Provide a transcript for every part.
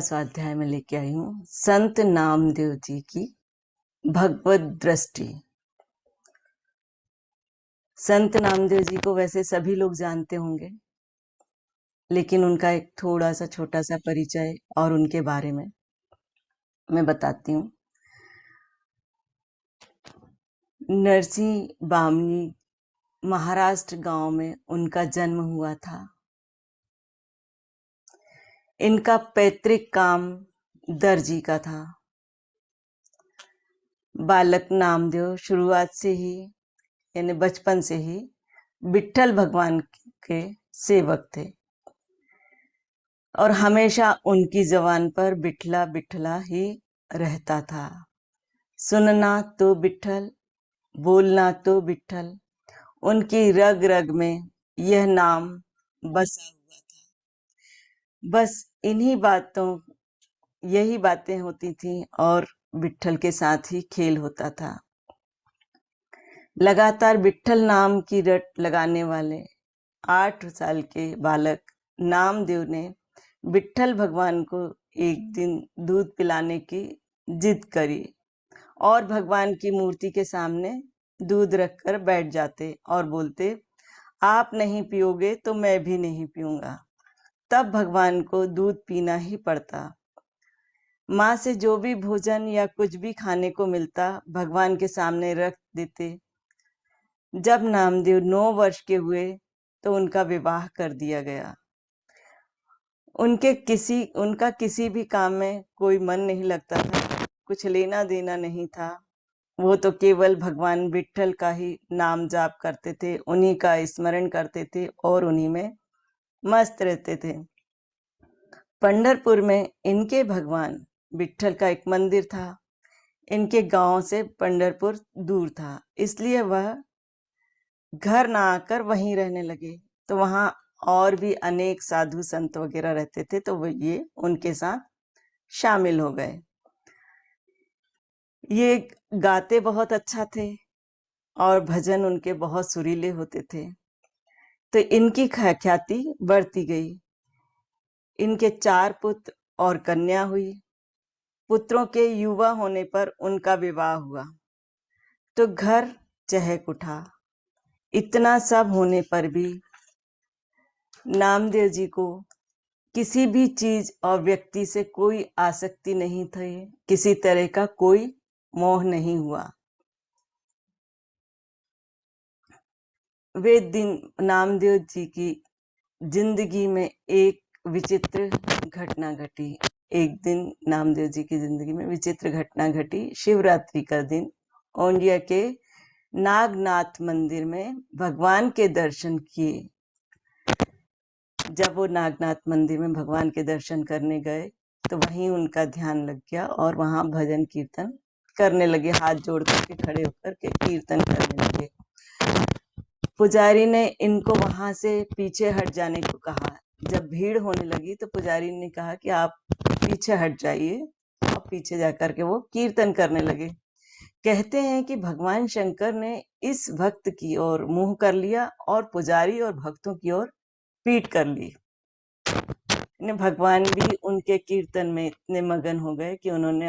स्वाध्याय में लेके आई हूँ संत नामदेव जी की भगवत दृष्टि। संत नामदेव जी को वैसे सभी लोग जानते होंगे, लेकिन उनका एक थोड़ा सा छोटा सा परिचय और उनके बारे में मैं बताती हूँ। नरसिंह बामनी महाराष्ट्र गांव में उनका जन्म हुआ था। इनका पैतृक काम दर्जी का था। बालक नामदेव शुरुआत से ही यानी बचपन से ही विट्ठल भगवान के सेवक थे और हमेशा उनकी जबान पर बिठला बिठला ही रहता था। सुनना तो विट्ठल, बोलना तो विट्ठल। उनकी रग रग में यह नाम बसा हुआ था। बस यही बातें होती थी और विट्ठल के साथ ही खेल होता था। लगातार विट्ठल नाम की रट लगाने वाले 8 साल के बालक नामदेव ने विट्ठल भगवान को एक दिन दूध पिलाने की जिद करी और भगवान की मूर्ति के सामने दूध रखकर बैठ जाते और बोलते, आप नहीं पियोगे तो मैं भी नहीं पीऊंगा। तब भगवान को दूध पीना ही पड़ता। माँ से जो भी भोजन या कुछ भी खाने को मिलता भगवान के सामने रख देते। जब नामदेव 9 वर्ष के हुए तो उनका विवाह कर दिया गया। उनका किसी भी काम में कोई मन नहीं लगता था, कुछ लेना देना नहीं था। वो तो केवल भगवान विट्ठल का ही नाम जाप करते थे, उन्हीं का स्मरण करते थे और उन्हीं में मस्त रहते थे। पंढरपुर में इनके भगवान विट्ठल का एक मंदिर था। इनके गांव से पंढरपुर दूर था, इसलिए वह घर ना आकर वहीं रहने लगे। तो वहां और भी अनेक साधु संत वगैरह रहते थे, तो ये उनके साथ शामिल हो गए। ये गाते बहुत अच्छा थे और भजन उनके बहुत सुरीले होते थे, तो इनकी ख्याति बढ़ती गई। इनके 4 पुत्र और कन्या हुई। पुत्रों के युवा होने पर उनका विवाह हुआ तो घर चहक उठा। इतना सब होने पर भी नामदेव जी को किसी भी चीज और व्यक्ति से कोई आसक्ति नहीं थी, किसी तरह का कोई मोह नहीं हुआ। वे दिन नामदेव जी की जिंदगी में एक विचित्र घटना घटी। एक दिन नामदेव जी की जिंदगी में विचित्र घटना घटी। शिवरात्रि का दिन औंडिया के नागनाथ मंदिर में भगवान के दर्शन किए। जब वो नागनाथ मंदिर में भगवान के दर्शन करने गए तो वहीं उनका ध्यान लग गया और वहां भजन कीर्तन करने लगे। हाथ जोड़ करके खड़े होकर के कीर्तन करने लगे। पुजारी ने इनको वहां से पीछे हट जाने को कहा। जब भीड़ होने लगी तो पुजारी ने कहा कि आप पीछे हट जाइए, और पीछे जाकर के वो कीर्तन करने लगे। कहते हैं कि भगवान शंकर ने इस भक्त की ओर मुंह कर लिया और पुजारी और भक्तों की ओर पीठ कर ली। भगवान भी उनके कीर्तन में इतने मगन हो गए कि उन्होंने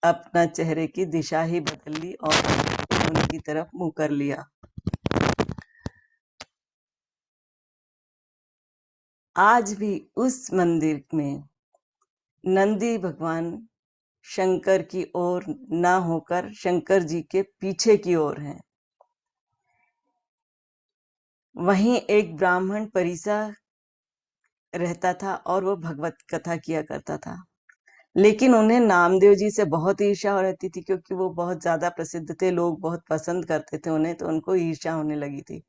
अपना चेहरे की दिशा ही बदल ली और उनकी तरफ मुंह कर लिया। आज भी उस मंदिर में नंदी भगवान शंकर की ओर ना होकर शंकर जी के पीछे की ओर हैं। वहीं एक ब्राह्मण परिसा रहता था और वो भगवत कथा किया करता था, लेकिन उन्हें नामदेव जी से बहुत ईर्ष्या रहती थी, क्योंकि वो बहुत ज्यादा प्रसिद्ध थे, लोग बहुत पसंद करते थे उन्हें, तो उनको ईर्ष्या होने लगी थी।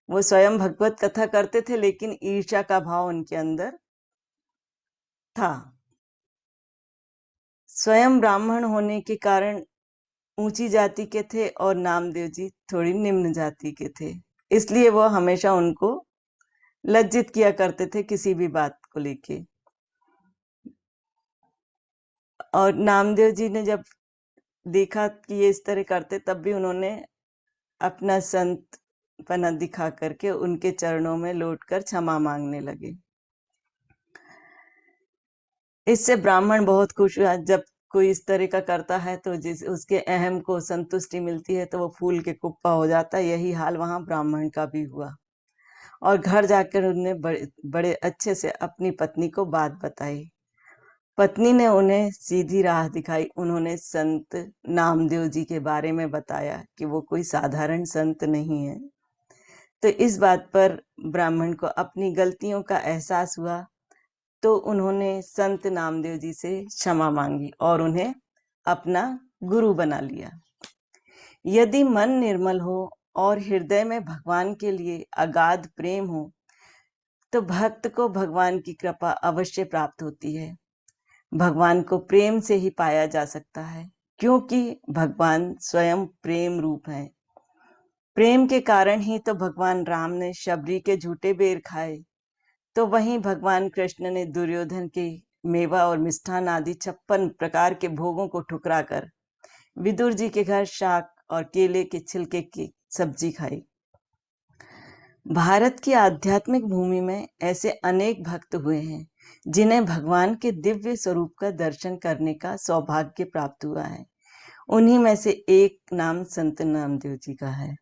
वो स्वयं भगवत कथा करते थे, लेकिन ईर्ष्या का भाव उनके अंदर था। स्वयं ब्राह्मण होने के कारण ऊंची जाति के थे और नामदेव जी थोड़ी निम्न जाति के थे, इसलिए वो हमेशा उनको लज्जित किया करते थे किसी भी बात को लेके। और नामदेव जी ने जब देखा कि ये इस तरह करते, तब भी उन्होंने अपना संत पना दिखा करके उनके चरणों में लौटकर क्षमा मांगने लगे। इससे ब्राह्मण बहुत खुश हुआ। जब कोई इस तरह का करता है तो जिस उसके अहम को संतुष्टि मिलती है तो वो फूल के कुप्पा हो जाता है। यही हाल वहां ब्राह्मण का भी हुआ और घर जाकर उन्हें बड़े बड़े अच्छे से अपनी पत्नी को बात बताई। पत्नी ने उन्हें सीधी राह दिखाई। उन्होंने संत नामदेव जी के बारे में बताया कि वो कोई साधारण संत नहीं है। तो इस बात पर ब्राह्मण को अपनी गलतियों का एहसास हुआ, तो उन्होंने संत नामदेव जी से क्षमा मांगी और उन्हें अपना गुरु बना लिया। यदि मन निर्मल हो और हृदय में भगवान के लिए अगाध प्रेम हो तो भक्त को भगवान की कृपा अवश्य प्राप्त होती है। भगवान को प्रेम से ही पाया जा सकता है, क्योंकि भगवान स्वयं प्रेम रूप है। प्रेम के कारण ही तो भगवान राम ने शबरी के झूठे बेर खाए, तो वहीं भगवान कृष्ण ने दुर्योधन के मेवा और मिष्ठान आदि 56 प्रकार के भोगों को ठुकराकर विदुर जी के घर शाक और केले के छिलके की सब्जी खाई। भारत की आध्यात्मिक भूमि में ऐसे अनेक भक्त हुए हैं जिन्हें भगवान के दिव्य स्वरूप का दर्शन करने का सौभाग्य प्राप्त हुआ है। उन्हीं में से एक नाम संत नामदेव जी का है।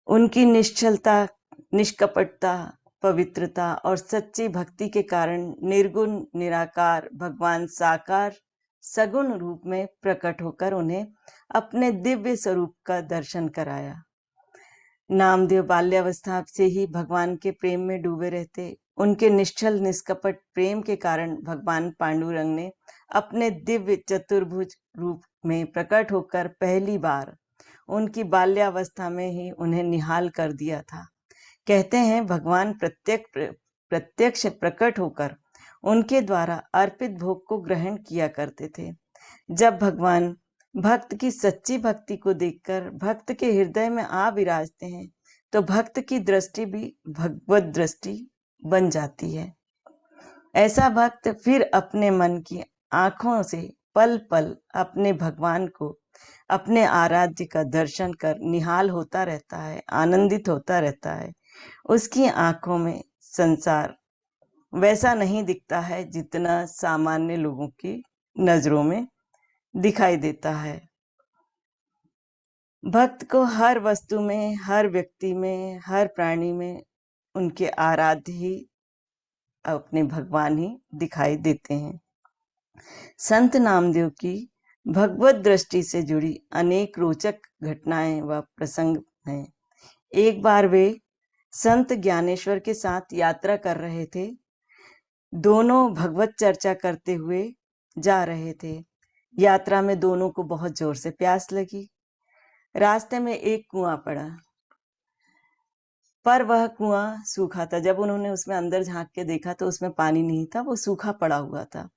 उनकी निश्चलता, निष्कपटता, पवित्रता और सच्ची भक्ति के कारण निर्गुण निराकार भगवान साकार सगुण रूप में प्रकट होकर उन्हें अपने दिव्य स्वरूप का दर्शन कराया। नामदेव बाल्यावस्था से ही भगवान के प्रेम में डूबे रहते। उनके निश्चल निष्कपट प्रेम के कारण भगवान पांडुरंग ने अपने दिव्य चतुर्भुज रूप में प्रकट होकर पहली बार उनकी बाल्यावस्था में ही उन्हें निहाल कर दिया था। कहते हैं भगवान प्रत्यक्ष प्रकट होकर उनके द्वारा अर्पित भोग को ग्रहण किया करते थे। जब भगवान भक्त की सच्ची भक्ति को देखकर भक्त के हृदय में आ विराजते हैं तो भक्त की दृष्टि भी भगवत दृष्टि बन जाती है। ऐसा भक्त फिर अपने मन की आंखों से पल पल अपने भगवान को, अपने आराध्य का दर्शन कर निहाल होता रहता है, आनंदित होता रहता है। उसकी आंखों में संसार वैसा नहीं दिखता है जितना सामान्य लोगों की नजरों में दिखाई देता है। भक्त को हर वस्तु में, हर व्यक्ति में, हर प्राणी में उनके आराध्य ही अपने भगवान ही दिखाई देते हैं। संत नामदेव की भगवत दृष्टि से जुड़ी अनेक रोचक घटनाएं व प्रसंग हैं। एक बार वे संत ज्ञानेश्वर के साथ यात्रा कर रहे थे। दोनों भगवत चर्चा करते हुए जा रहे थे। यात्रा में दोनों को बहुत जोर से प्यास लगी। रास्ते में एक कुआं पड़ा, पर वह कुआं सूखा था। जब उन्होंने उसमें अंदर झांक के देखा तो उसमें पानी नहीं था, वो सूखा पड़ा हुआ था।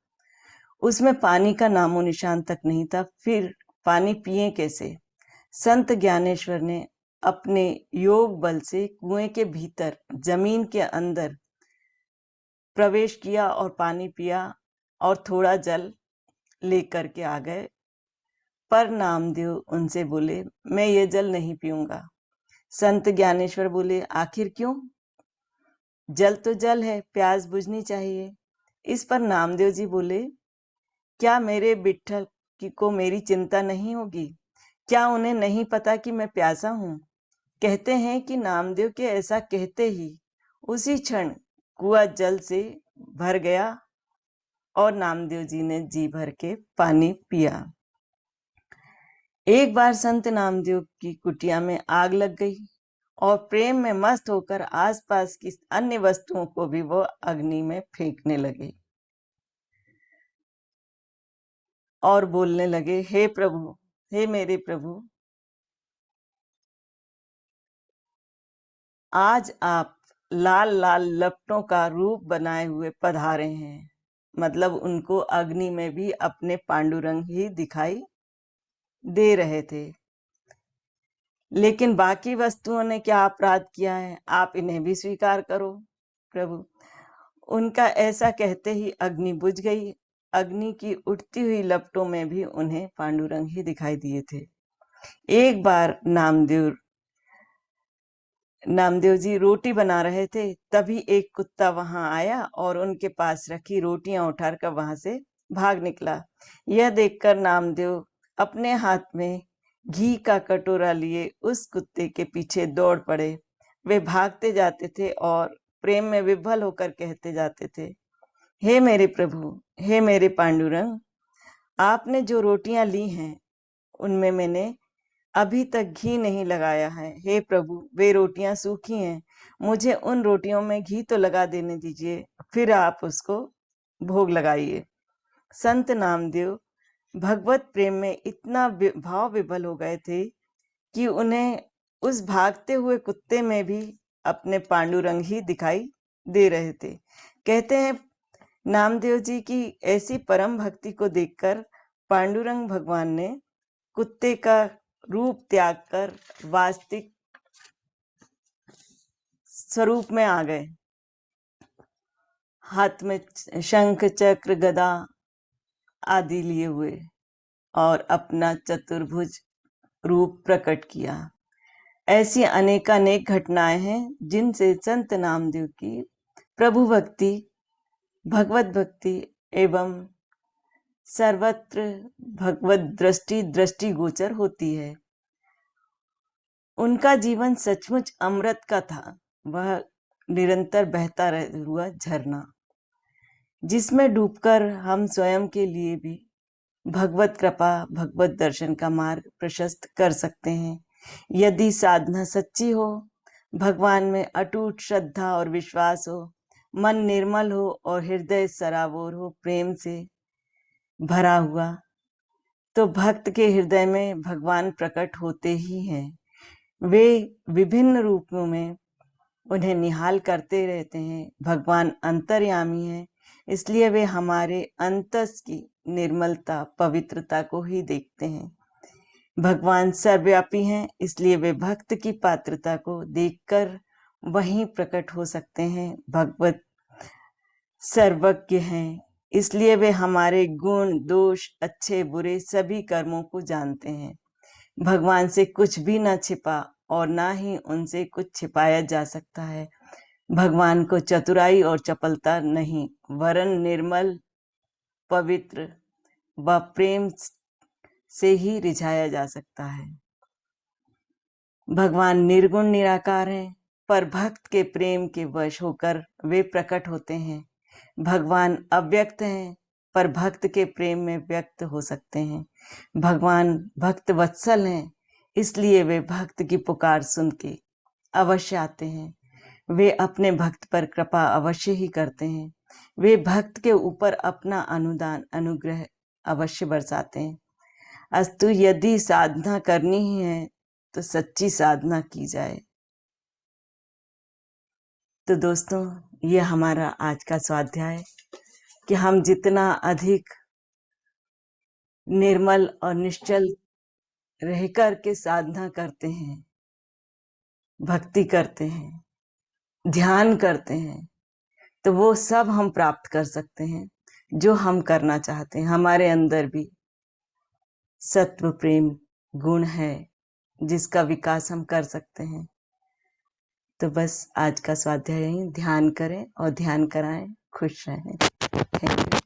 उसमें पानी का नामो निशान तक नहीं था। फिर पानी पिए कैसे? संत ज्ञानेश्वर ने अपने योग बल से कुएं के भीतर जमीन के अंदर प्रवेश किया और पानी पिया और थोड़ा जल लेकर के आ गए। पर नामदेव उनसे बोले, मैं ये जल नहीं पीऊंगा। संत ज्ञानेश्वर बोले, आखिर क्यों? जल तो जल है, प्यास बुझनी चाहिए। इस पर नामदेव जी बोले, क्या मेरे विट्ठल को मेरी चिंता नहीं होगी? क्या उन्हें नहीं पता कि मैं प्यासा हूं? कहते हैं कि नामदेव के ऐसा कहते ही उसी क्षण कुआं जल से भर गया और नामदेव जी ने जी भर के पानी पिया। एक बार संत नामदेव की कुटिया में आग लग गई और प्रेम में मस्त होकर आसपास की अन्य वस्तुओं को भी वो अग्नि में फेंकने लगे और बोलने लगे, हे प्रभु, हे मेरे प्रभु, आज आप लाल लाल लपटों का रूप बनाए हुए पधारे हैं। मतलब उनको अग्नि में भी अपने पांडुरंग ही दिखाई दे रहे थे। लेकिन बाकी वस्तुओं ने क्या अपराध किया है? आप इन्हें भी स्वीकार करो प्रभु। उनका ऐसा कहते ही अग्नि बुझ गई। अग्नि की उठती हुई लपटों में भी उन्हें पांडुरंग ही दिखाई दिए थे। एक बार नामदेव नामदेव जी रोटी बना रहे थे, तभी एक कुत्ता वहां आया और उनके पास रखी रोटियां उठाकर वहां से भाग निकला। यह देखकर नामदेव अपने हाथ में घी का कटोरा लिए उस कुत्ते के पीछे दौड़ पड़े। वे भागते जाते थे और प्रेम में विभल होकर कहते जाते थे, हे मेरे प्रभु, हे मेरे पांडुरंग, आपने जो रोटियां ली हैं उनमें मैंने अभी तक घी नहीं लगाया है। हे प्रभु, वे रोटियां सूखी हैं, मुझे उन रोटियों में घी तो लगा देने दीजिए, फिर आप उसको भोग लगाइए। संत नामदेव भगवत प्रेम में इतना भाव विभल हो गए थे कि उन्हें उस भागते हुए कुत्ते में भी अपने पांडुरंग ही दिखाई दे रहे थे। कहते हैं नामदेव जी की ऐसी परम भक्ति को देखकर पांडुरंग भगवान ने कुत्ते का रूप त्याग कर वास्तविक स्वरूप में आ गए। हाथ में शंख चक्र गदा आदि लिए हुए और अपना चतुर्भुज रूप प्रकट किया। ऐसी अनेकानेक घटनाएं हैं जिनसे संत नामदेव की प्रभु भक्ति, भगवत भक्ति एवं सर्वत्र भगवत दृष्टि गोचर होती है। उनका जीवन सचमुच अमृत का था। वह निरंतर बहता हुआ झरना, जिसमें डूबकर हम स्वयं के लिए भी भगवत कृपा, भगवत दर्शन का मार्ग प्रशस्त कर सकते हैं। यदि साधना सच्ची हो, भगवान में अटूट श्रद्धा और विश्वास हो, मन निर्मल हो और हृदय सराबोर हो प्रेम से भरा हुआ, तो भक्त के हृदय में भगवान प्रकट होते ही हैं। वे विभिन्न रूपों में उन्हें निहाल करते रहते हैं। भगवान अंतर्यामी है, इसलिए वे हमारे अंतस की निर्मलता, पवित्रता को ही देखते हैं। भगवान सर्वव्यापी हैं, इसलिए वे भक्त की पात्रता को देखकर वहीं प्रकट हो सकते हैं। भगवत सर्वज्ञ हैं, इसलिए वे हमारे गुण, दोष, अच्छे बुरे सभी कर्मों को जानते हैं। भगवान से कुछ भी न छिपा और ना ही उनसे कुछ छिपाया जा सकता है। भगवान को चतुराई और चपलता नहीं, वरन निर्मल, पवित्र व प्रेम से ही रिझाया जा सकता है। भगवान निर्गुण निराकार हैं, पर भक्त के प्रेम के वश होकर वे प्रकट होते हैं। भगवान अव्यक्त हैं, पर भक्त के प्रेम में व्यक्त हो सकते हैं। भगवान भक्त वत्सल हैं, इसलिए वे भक्त की पुकार सुन के अवश्य आते हैं। वे अपने भक्त पर कृपा अवश्य ही करते हैं। वे भक्त के ऊपर अपना अनुदान, अनुग्रह अवश्य बरसाते हैं। अस्तु, यदि साधना करनी ही है तो सच्ची साधना की जाए। तो दोस्तों, ये हमारा आज का स्वाध्याय कि हम जितना अधिक निर्मल और निश्चल रहकर के साधना करते हैं, भक्ति करते हैं, ध्यान करते हैं, तो वो सब हम प्राप्त कर सकते हैं जो हम करना चाहते हैं। हमारे अंदर भी सत्व प्रेम गुण है जिसका विकास हम कर सकते हैं। तो बस आज का स्वाध्याय यही, ध्यान करें और ध्यान कराएं, खुश रहें। Thank you.